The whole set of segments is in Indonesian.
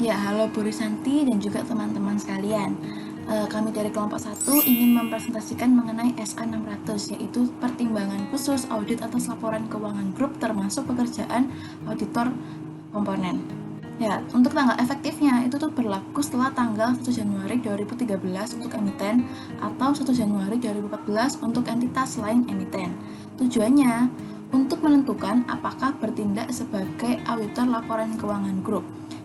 Ya, halo Bu Risanti dan juga teman-teman sekalian. Kami dari kelompok 1 ingin mempresentasikan mengenai SA 600, yaitu pertimbangan khusus audit atas laporan keuangan grup termasuk pekerjaan auditor komponen. Ya, untuk tanggal efektifnya itu tuh berlaku setelah tanggal 1 Januari 2013 untuk emiten atau 1 Januari 2014 untuk entitas lain emiten. Tujuannya untuk menentukan apakah bertindak sebagai auditor laporan keuangan grup.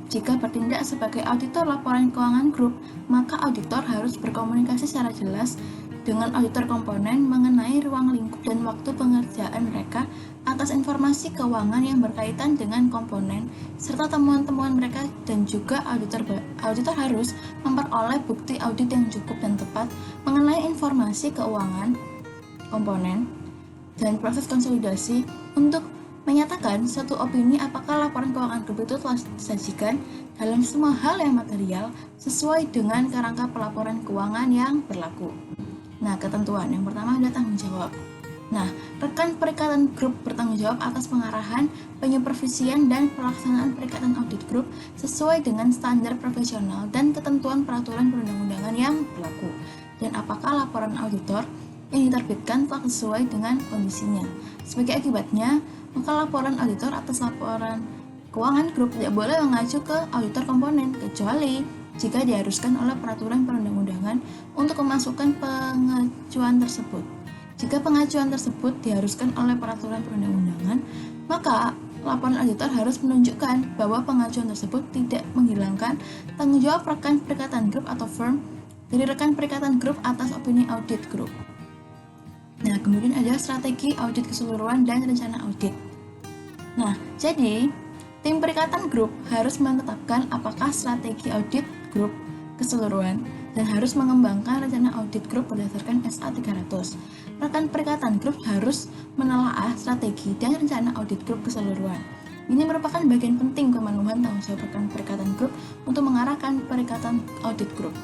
Jika bertindak sebagai auditor laporan keuangan grup, maka auditor harus berkomunikasi secara jelas dengan auditor komponen mengenai ruang lingkup dan waktu pengerjaan mereka atas informasi keuangan yang berkaitan dengan komponen serta temuan-temuan mereka, dan juga auditor harus memperoleh bukti audit yang cukup dan tepat mengenai informasi keuangan komponen dan proses konsolidasi untuk menyatakan suatu opini apakah laporan keuangan grup itu telah disajikan dalam semua hal yang material sesuai dengan kerangka pelaporan keuangan yang berlaku. Nah, ketentuan yang pertama adalah tanggung jawab. Nah, rekan perikatan grup bertanggung jawab atas pengarahan, penyupervisian, dan pelaksanaan perikatan audit grup sesuai dengan standar profesional dan ketentuan peraturan perundang-undangan yang berlaku. Dan apakah laporan auditor yang diterbitkan telah sesuai dengan kondisinya. Sebagai akibatnya, maka laporan auditor atas laporan keuangan grup tidak boleh mengacu ke auditor komponen, kecuali jika diharuskan oleh peraturan perundang-undangan untuk memasukkan pengacuan tersebut. Jika pengacuan tersebut diharuskan oleh peraturan perundang-undangan, maka laporan auditor harus menunjukkan bahwa pengacuan tersebut tidak menghilangkan tanggung jawab rekan perikatan grup atau firm dari rekan perikatan grup atas opini audit grup. Nah, kemudian ada strategi audit keseluruhan dan rencana audit. Nah, jadi tim perikatan grup harus menetapkan apakah strategi audit grup keseluruhan dan harus mengembangkan rencana audit grup berdasarkan SA 300. Rekan perikatan grup harus menelaah strategi dan rencana audit grup keseluruhan. Ini merupakan bagian penting pemenuhan tanggung jawab rekan perikatan grup untuk mengarahkan perikatan audit grup.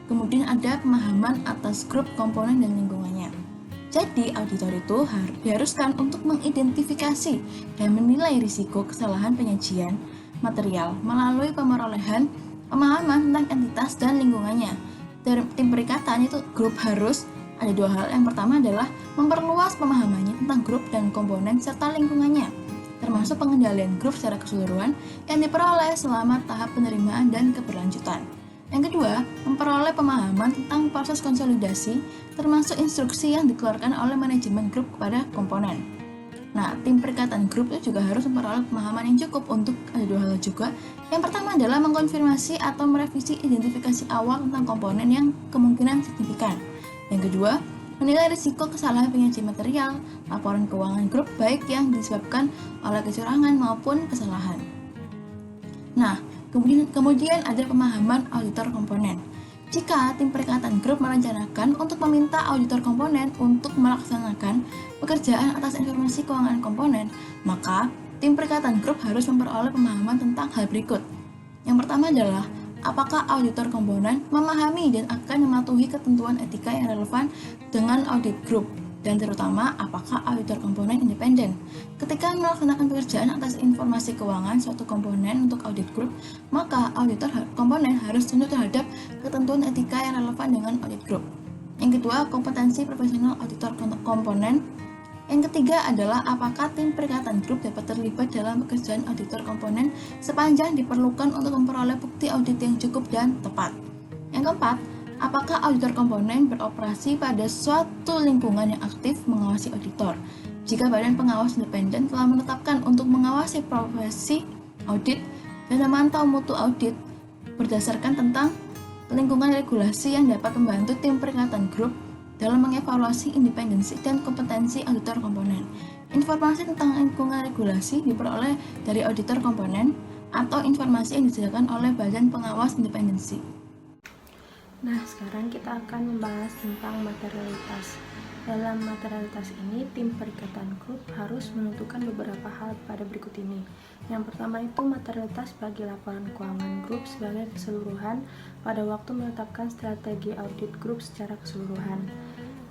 Kemudian ada pemahaman atas grup, komponen, dan lingkungannya. Jadi, auditor itu diharuskan untuk mengidentifikasi dan menilai risiko kesalahan penyajian material melalui pemerolehan pemahaman tentang entitas dan lingkungannya. Tim perikatan itu grup harus ada dua hal. Yang pertama adalah memperluas pemahamannya tentang grup dan komponen serta lingkungannya, termasuk pengendalian grup secara keseluruhan yang diperoleh selama tahap penerimaan dan keberlanjutan. Yang kedua, memperoleh pemahaman tentang proses konsolidasi, termasuk instruksi yang dikeluarkan oleh manajemen grup kepada komponen. Nah, tim perikatan grup itu juga harus memperoleh pemahaman yang cukup untuk ada dua hal juga. Yang pertama adalah mengkonfirmasi atau merevisi identifikasi awal tentang komponen yang kemungkinan signifikan. Yang kedua, menilai risiko kesalahan penyaji material, laporan keuangan grup baik yang disebabkan oleh kecurangan maupun kesalahan. Nah, kemudian ada pemahaman auditor komponen. Jika tim perikatan grup merencanakan untuk meminta auditor komponen untuk melaksanakan pekerjaan atas informasi keuangan komponen, maka tim perikatan grup harus memperoleh pemahaman tentang hal berikut. Yang pertama adalah apakah auditor komponen memahami dan akan mematuhi ketentuan etika yang relevan dengan audit grup, dan terutama apakah auditor komponen independen. Ketika melaksanakan pekerjaan atas informasi keuangan suatu komponen untuk audit grup, maka auditor komponen harus tunduk terhadap ketentuan etika yang relevan dengan audit grup. Yang kedua, kompetensi profesional auditor komponen. Yang ketiga adalah apakah tim perikatan grup dapat terlibat dalam pekerjaan auditor komponen sepanjang diperlukan untuk memperoleh bukti audit yang cukup dan tepat. Yang keempat, apakah auditor komponen beroperasi pada suatu lingkungan yang aktif mengawasi auditor? Jika badan pengawas independen telah menetapkan untuk mengawasi profesi audit dan memantau mutu audit berdasarkan tentang lingkungan regulasi yang dapat membantu tim perikatan grup dalam mengevaluasi independensi dan kompetensi auditor komponen. Informasi tentang lingkungan regulasi diperoleh dari auditor komponen atau informasi yang disediakan oleh badan pengawas independensi. Nah, sekarang kita akan membahas tentang materialitas. Dalam materialitas ini, tim perikatan grup harus menentukan beberapa hal pada berikut ini. Yang pertama itu materialitas bagi laporan keuangan grup sebagai keseluruhan pada waktu menetapkan strategi audit grup secara keseluruhan.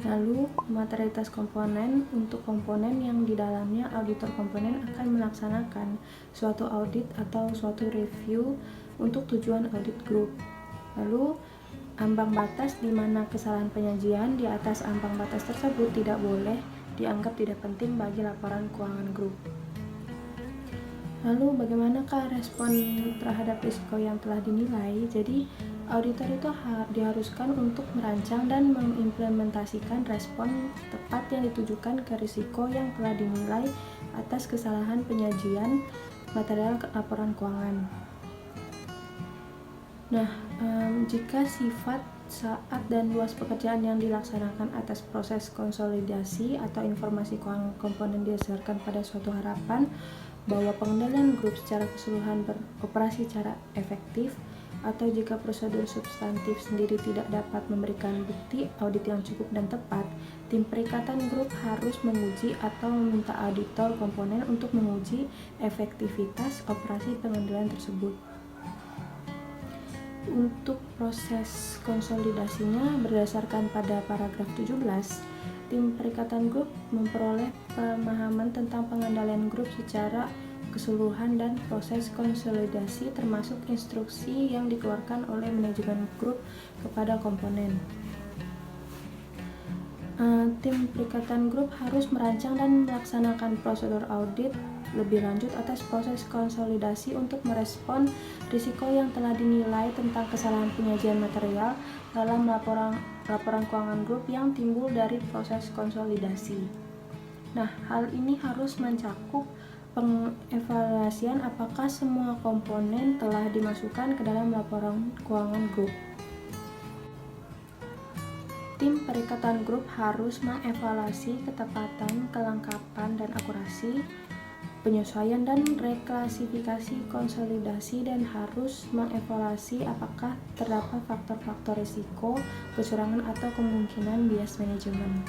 Lalu, materialitas komponen untuk komponen yang di dalamnya auditor komponen akan melaksanakan suatu audit atau suatu review untuk tujuan audit grup. Lalu, ambang batas di mana kesalahan penyajian di atas ambang batas tersebut tidak boleh dianggap tidak penting bagi laporan keuangan grup. Lalu bagaimanakah respon terhadap risiko yang telah dinilai? Jadi auditor itu diharuskan untuk merancang dan mengimplementasikan respon tepat yang ditujukan ke risiko yang telah dinilai atas kesalahan penyajian material laporan keuangan. Nah, jika sifat, saat, dan luas pekerjaan yang dilaksanakan atas proses konsolidasi atau informasi keuangan komponen didasarkan pada suatu harapan bahwa pengendalian grup secara keseluruhan beroperasi secara efektif, atau jika prosedur substantif sendiri tidak dapat memberikan bukti audit yang cukup dan tepat, tim perikatan grup harus menguji atau meminta auditor komponen untuk menguji efektivitas operasi pengendalian tersebut. Untuk proses konsolidasinya berdasarkan pada paragraf 17, tim perikatan grup memperoleh pemahaman tentang pengendalian grup secara keseluruhan dan proses konsolidasi termasuk instruksi yang dikeluarkan oleh manajemen grup kepada komponen. Tim perikatan grup harus merancang dan melaksanakan prosedur audit lebih lanjut atas proses konsolidasi untuk merespon risiko yang telah dinilai tentang kesalahan penyajian material dalam laporan keuangan grup yang timbul dari proses konsolidasi. Nah, hal ini harus mencakup pengevaluasian apakah semua komponen telah dimasukkan ke dalam laporan keuangan grup. Tim perikatan grup harus mengevaluasi ketepatan, kelengkapan, dan akurasi penyesuaian dan reklasifikasi konsolidasi dan harus mengevaluasi apakah terdapat faktor-faktor risiko, kecurangan, atau kemungkinan bias manajemen.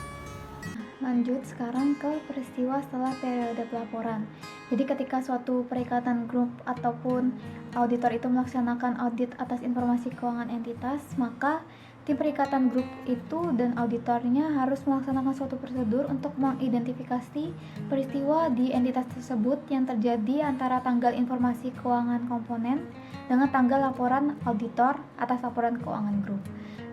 Lanjut sekarang ke peristiwa setelah periode pelaporan. Jadi ketika suatu perikatan grup ataupun auditor itu melaksanakan audit atas informasi keuangan entitas, maka tim perikatan grup itu dan auditornya harus melaksanakan suatu prosedur untuk mengidentifikasi peristiwa di entitas tersebut yang terjadi antara tanggal informasi keuangan komponen dengan tanggal laporan auditor atas laporan keuangan grup,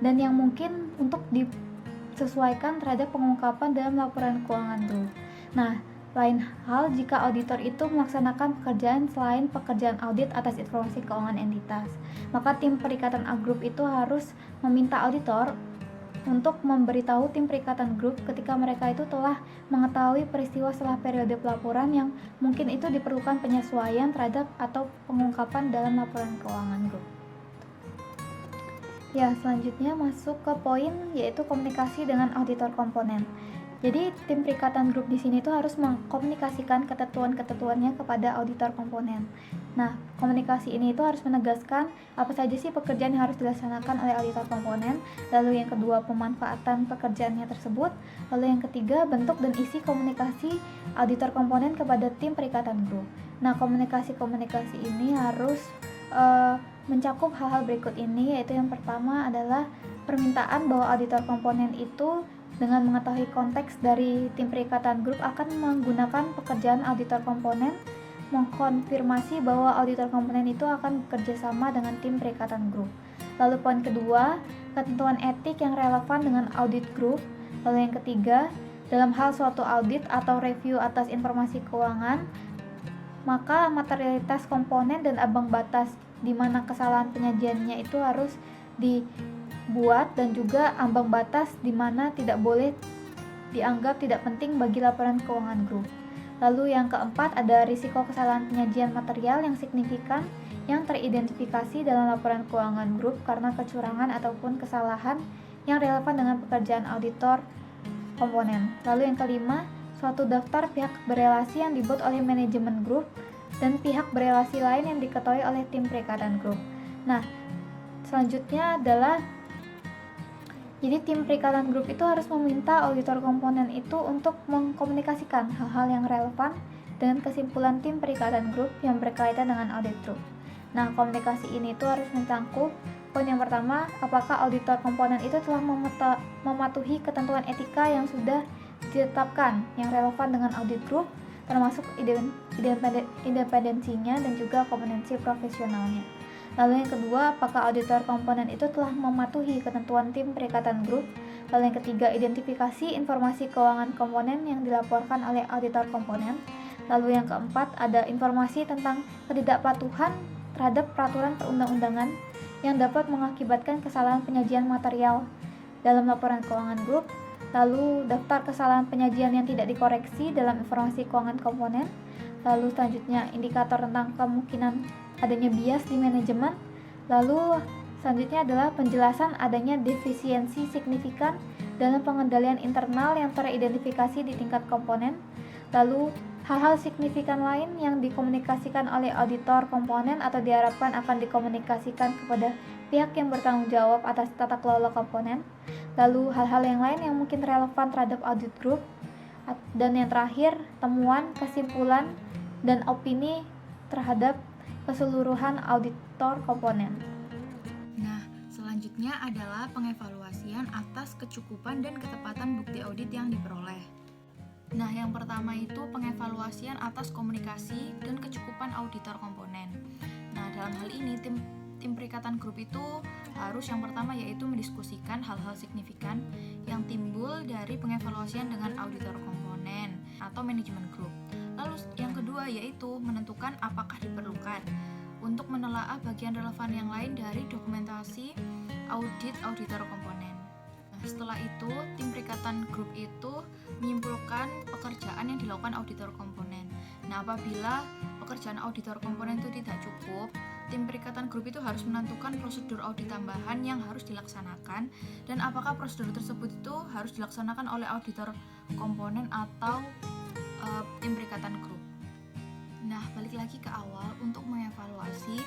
dan yang mungkin untuk disesuaikan terhadap pengungkapan dalam laporan keuangan grup. Nah, lain hal jika auditor itu melaksanakan pekerjaan selain pekerjaan audit atas informasi keuangan entitas, maka tim perikatan grup itu harus meminta auditor untuk memberitahu tim perikatan grup ketika mereka itu telah mengetahui peristiwa setelah periode pelaporan yang mungkin itu diperlukan penyesuaian terhadap atau pengungkapan dalam laporan keuangan grup. Ya, selanjutnya masuk ke poin yaitu komunikasi dengan auditor komponen. Jadi tim perikatan grup di sini tuh harus mengkomunikasikan ketentuan-ketentuannya kepada auditor komponen. Nah, komunikasi ini itu harus menegaskan apa saja sih pekerjaan yang harus dilaksanakan oleh auditor komponen, lalu yang kedua pemanfaatan pekerjaannya tersebut, lalu yang ketiga bentuk dan isi komunikasi auditor komponen kepada tim perikatan grup. Nah, komunikasi-komunikasi ini harus mencakup hal-hal berikut ini, yaitu yang pertama adalah permintaan bahwa auditor komponen itu dengan mengetahui konteks dari tim perikatan grup akan menggunakan pekerjaan auditor komponen, mengkonfirmasi bahwa auditor komponen itu akan bekerja sama dengan tim perikatan grup. Lalu poin kedua, ketentuan etik yang relevan dengan audit grup. Lalu yang ketiga, dalam hal suatu audit atau review atas informasi keuangan, maka materialitas komponen dan ambang batas di mana kesalahan penyajiannya itu harus dibuat, dan juga ambang batas di mana tidak boleh dianggap tidak penting bagi laporan keuangan grup. Lalu yang keempat, ada risiko kesalahan penyajian material yang signifikan yang teridentifikasi dalam laporan keuangan grup karena kecurangan ataupun kesalahan yang relevan dengan pekerjaan auditor komponen. Lalu yang kelima, suatu daftar pihak berelasi yang dibuat oleh manajemen grup dan pihak berelasi lain yang diketahui oleh tim perikatan grup. Nah, selanjutnya adalah jadi tim perikatan grup itu harus meminta auditor komponen itu untuk mengkomunikasikan hal-hal yang relevan dengan kesimpulan tim perikatan grup yang berkaitan dengan audit grup. Nah, komunikasi ini itu harus mencakup Poin yang pertama, apakah auditor komponen itu telah mematuhi ketentuan etika yang sudah ditetapkan yang relevan dengan audit group, termasuk independensinya dan juga kompetensi profesionalnya. Lalu yang kedua, apakah auditor komponen itu telah mematuhi ketentuan tim perikatan grup. Lalu yang ketiga, identifikasi informasi keuangan komponen yang dilaporkan oleh auditor komponen. Lalu yang keempat, ada informasi tentang ketidakpatuhan terhadap peraturan perundang-undangan yang dapat mengakibatkan kesalahan penyajian material dalam laporan keuangan grup. Lalu daftar kesalahan penyajian yang tidak dikoreksi dalam informasi keuangan komponen. Lalu selanjutnya indikator tentang kemungkinan adanya bias di manajemen. Lalu selanjutnya adalah penjelasan adanya defisiensi signifikan dalam pengendalian internal yang teridentifikasi di tingkat komponen. Lalu hal-hal signifikan lain yang dikomunikasikan oleh auditor komponen atau diharapkan akan dikomunikasikan kepada pihak yang bertanggung jawab atas tata kelola komponen. Lalu hal-hal yang lain yang mungkin relevan terhadap audit group. Dan yang terakhir, temuan, kesimpulan, dan opini terhadap keseluruhan auditor komponen. Nah, selanjutnya adalah pengevaluasian atas kecukupan dan ketepatan bukti audit yang diperoleh. Nah, yang pertama itu pengevaluasian atas komunikasi dan kecukupan auditor komponen. Nah, dalam hal ini tim perikatan grup itu harus yang pertama yaitu mendiskusikan hal-hal signifikan yang timbul dari pengevaluasian dengan auditor komponen atau manajemen grup. Lalu yang kedua yaitu menentukan apakah diperlukan untuk menelaah bagian relevan yang lain dari dokumentasi audit auditor komponen. Nah, setelah itu tim perikatan grup itu menyimpulkan pekerjaan yang dilakukan auditor komponen. Nah, apabila pekerjaan auditor komponen itu tidak cukup, tim perikatan grup itu harus menentukan prosedur audit tambahan yang harus dilaksanakan dan apakah prosedur tersebut itu harus dilaksanakan oleh auditor komponen atau tim perikatan grup. Nah, balik lagi ke awal untuk mengevaluasi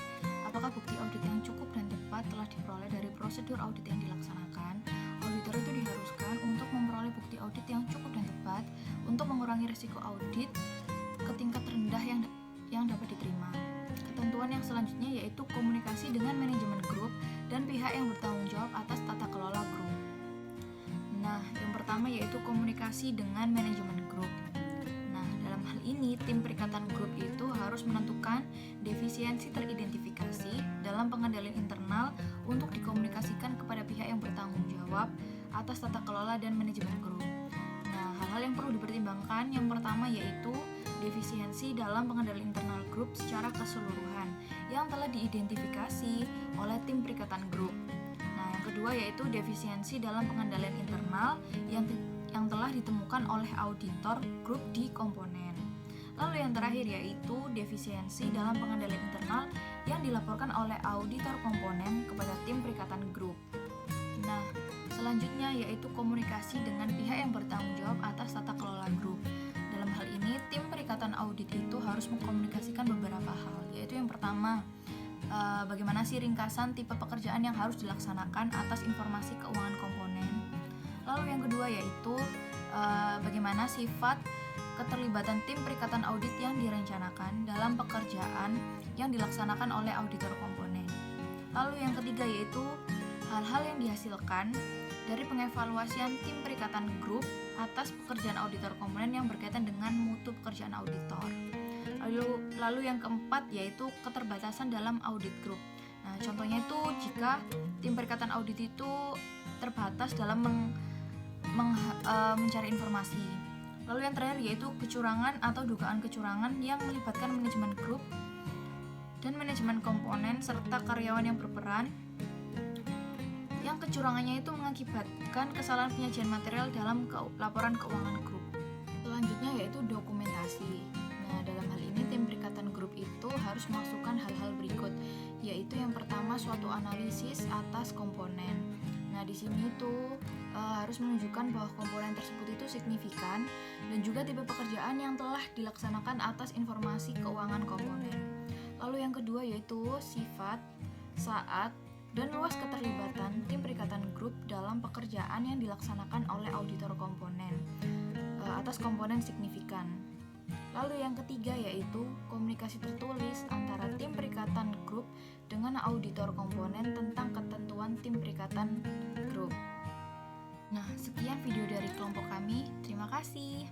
apakah bukti audit yang cukup dan tepat telah diperoleh dari prosedur audit yang dilaksanakan. Auditor itu diharuskan untuk memperoleh bukti audit yang cukup dan tepat untuk mengurangi risiko audit ke tingkat rendah yang dapat diterima. Ketentuan yang selanjutnya yaitu komunikasi dengan manajemen grup dan pihak yang bertanggung jawab atas tata kelola grup. Nah, yang pertama yaitu komunikasi dengan manajemen grup. Nah, dalam hal ini tim perikatan grup itu harus menentukan defisiensi teridentifikasi dalam pengendalian internal untuk dikomunikasikan kepada pihak yang bertanggung jawab atas tata kelola dan manajemen grup. Nah, hal-hal yang perlu dipertimbangkan yang pertama yaitu defisiensi dalam pengendalian internal grup secara keseluruhan yang telah diidentifikasi oleh tim perikatan grup. Nah, yang kedua yaitu defisiensi dalam pengendalian internal yang telah ditemukan oleh auditor grup di komponen. Lalu yang terakhir yaitu defisiensi dalam pengendalian internal yang dilaporkan oleh auditor komponen kepada tim perikatan grup. Nah, selanjutnya yaitu komunikasi dengan pihak yang bertanggung jawab atas tata kelola grup. Dalam hal ini, tim perikatan audit itu harus mengkomunikasikan beberapa hal, yaitu yang pertama, bagaimana sih ringkasan tipe pekerjaan yang harus dilaksanakan atas informasi keuangan komponen. Lalu yang kedua yaitu bagaimana sifat keterlibatan tim perikatan audit yang direncanakan dalam pekerjaan yang dilaksanakan oleh auditor komponen. Lalu yang ketiga yaitu hal-hal yang dihasilkan dari pengevaluasian tim perikatan grup atas pekerjaan auditor komponen yang berkaitan dengan mutu pekerjaan auditor. Lalu yang keempat yaitu keterbatasan dalam audit grup. Nah, contohnya itu jika tim perikatan audit itu terbatas dalam mencari informasi. Lalu yang terakhir yaitu kecurangan atau dugaan kecurangan yang melibatkan manajemen grup dan manajemen komponen serta karyawan yang berperan, yang kecurangannya itu mengakibatkan kesalahan penyajian material dalam laporan keuangan grup. Selanjutnya yaitu dokumentasi. Nah, dalam hal ini tim perikatan grup itu harus memasukkan hal-hal berikut, yaitu yang pertama suatu analisis atas komponen. Nah, di sini tuh harus menunjukkan bahwa komponen tersebut itu signifikan dan juga tipe pekerjaan yang telah dilaksanakan atas informasi keuangan komponen. Lalu yang kedua yaitu sifat, saat, dan luas keterlibatan tim perikatan grup dalam pekerjaan yang dilaksanakan oleh auditor komponen atas komponen signifikan. Lalu yang ketiga yaitu komunikasi tertulis antara tim perikatan grup dengan auditor komponen tentang ketentuan tim perikatan grup. Nah, sekian video dari kelompok kami. Terima kasih.